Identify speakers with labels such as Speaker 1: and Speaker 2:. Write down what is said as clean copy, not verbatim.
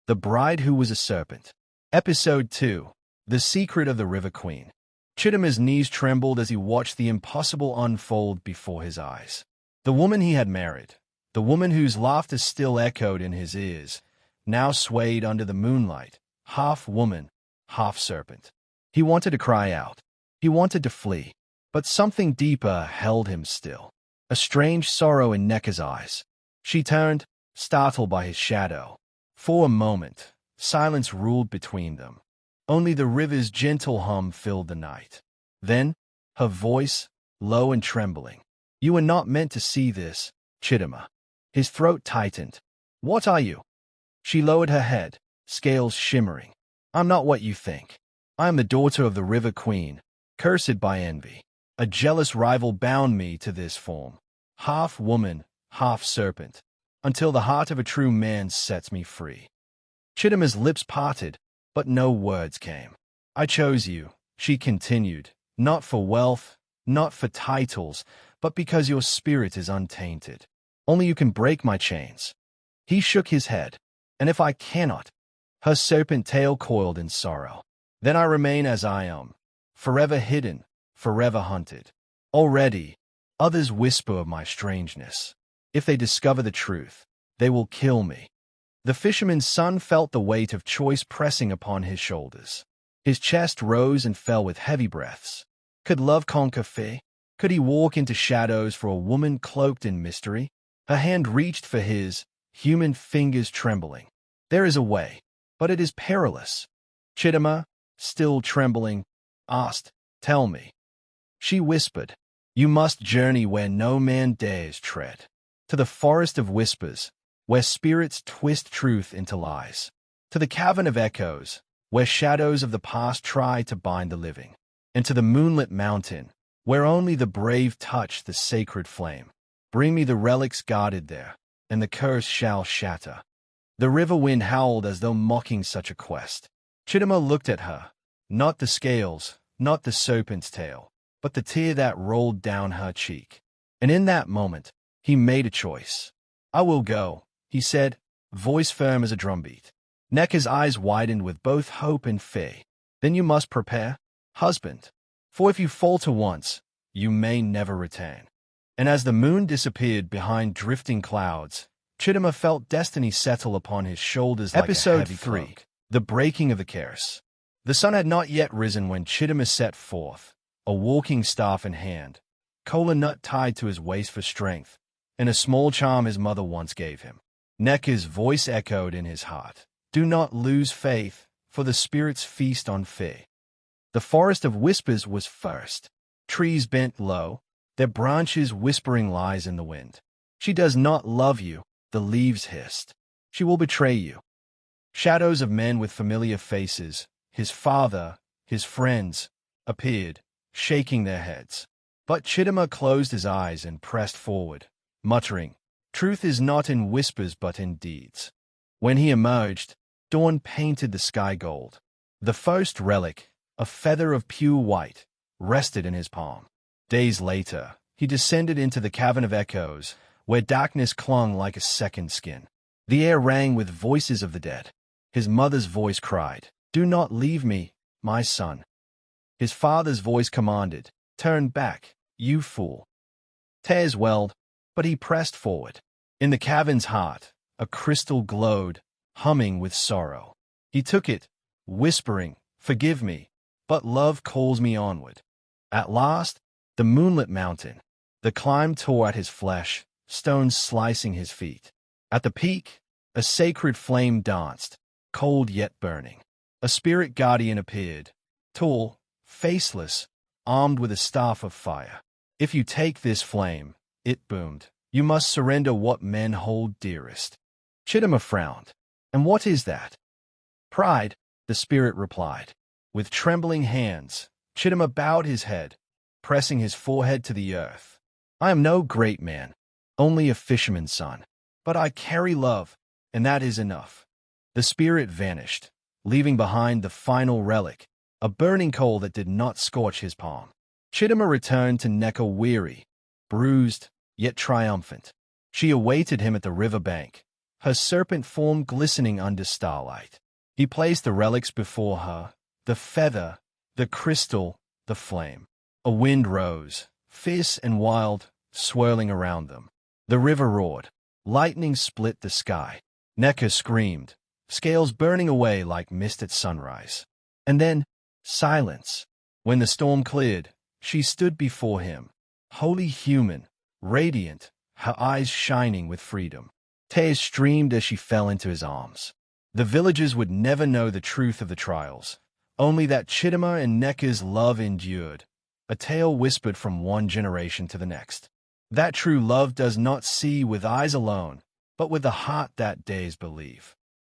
Speaker 1: The Bride Who Was a Serpent. Episode 2. The Secret of the River Queen. Chidimma's knees trembled as he watched the impossible unfold before his eyes. The woman he had married, the woman whose laughter still echoed in his ears, now swayed under the moonlight, half woman, half serpent. He wanted to cry out. He wanted to flee. But something deeper held him still. A strange sorrow in Neka's eyes. She turned, startled by his shadow. For a moment, silence ruled between them. Only the river's gentle hum filled the night. Then, her voice, low and trembling. "You were not meant to see this, Chidimma." His throat tightened. "What are you?" She lowered her head, scales shimmering. "I'm not what you think. I am the daughter of the River Queen, cursed by envy. A jealous rival bound me to this form, half woman, half serpent, until the heart of a true man sets me free." Chidimma's lips parted, but no words came. "I chose you," she continued, "not for wealth, not for titles, but because your spirit is untainted. Only you can break my chains." He shook his head. "And if I cannot?" Her serpent tail coiled in sorrow. "Then I remain as I am, forever hidden, forever hunted. Already, others whisper of my strangeness. If they discover the truth, they will kill me." The fisherman's son felt the weight of choice pressing upon his shoulders. His chest rose and fell with heavy breaths. Could love conquer fear? Could he walk into shadows for a woman cloaked in mystery? Her hand reached for his, human fingers trembling. "There is a way, but it is perilous." Chidimma, still trembling, asked, "Tell me." She whispered, "You must journey where no man dares tread. To the forest of whispers, where spirits twist truth into lies. To the cavern of echoes, where shadows of the past try to bind the living. And to the moonlit mountain, where only the brave touch the sacred flame. Bring me the relics guarded there, and the curse shall shatter." The river wind howled as though mocking such a quest. Chidimma looked at her, not the scales, not the serpent's tail, but the tear that rolled down her cheek. And in that moment, he made a choice. "I will go," he said, voice firm as a drumbeat. Neka's eyes widened with both hope and fear. "Then you must prepare, husband. For if you falter once, you may never return." And as the moon disappeared behind drifting clouds, Chidimma felt destiny settle upon his shoulders like a heavy cloak. The breaking of the curse. The sun had not yet risen when Chidimma set forth, a walking staff in hand, kola nut tied to his waist for strength, and a small charm his mother once gave him. Neka's voice echoed in his heart. "Do not lose faith, for the spirits feast on fear." The forest of whispers was first. Trees bent low, their branches whispering lies in the wind. "She does not love you," the leaves hissed. "She will betray you." Shadows of men with familiar faces, his father, his friends, appeared, shaking their heads. But Chidimma closed his eyes and pressed forward, muttering, "Truth is not in whispers but in deeds." When he emerged, dawn painted the sky gold. The first relic, a feather of pure white, rested in his palm. Days later, he descended into the cavern of echoes, where darkness clung like a second skin. The air rang with voices of the dead. His mother's voice cried, "Do not leave me, my son." His father's voice commanded, "Turn back, you fool." Tears welled, but he pressed forward. In the cavern's heart, a crystal glowed, humming with sorrow. He took it, whispering, "Forgive me, but love calls me onward." At last, the moonlit mountain. The climb tore at his flesh, stones slicing his feet. At the peak, a sacred flame danced, cold yet burning. A spirit guardian appeared, tall, faceless, armed with a staff of fire. "If you take this flame," it boomed, "you must surrender what men hold dearest." Chidimma frowned. "And what is that?" "Pride," the spirit replied. With trembling hands, Chidimma bowed his head, pressing his forehead to the earth. "I am no great man, only a fisherman's son. But I carry love, and that is enough." The spirit vanished, leaving behind the final relic, a burning coal that did not scorch his palm. Chidimma returned to Neka weary, bruised, yet triumphant. She awaited him at the river bank, her serpent form glistening under starlight. He placed the relics before her, the feather, the crystal, the flame. A wind rose, fierce and wild, swirling around them. The river roared. Lightning split the sky. Necker screamed, scales burning away like mist at sunrise. And then, silence. When the storm cleared, she stood before him, wholly human, radiant, her eyes shining with freedom. Tears streamed as she fell into his arms. The villagers would never know the truth of the trials, only that Chidimma and Necker's love endured, a tale whispered from one generation to the next. That true love does not see with eyes alone, but with the heart that dares believe.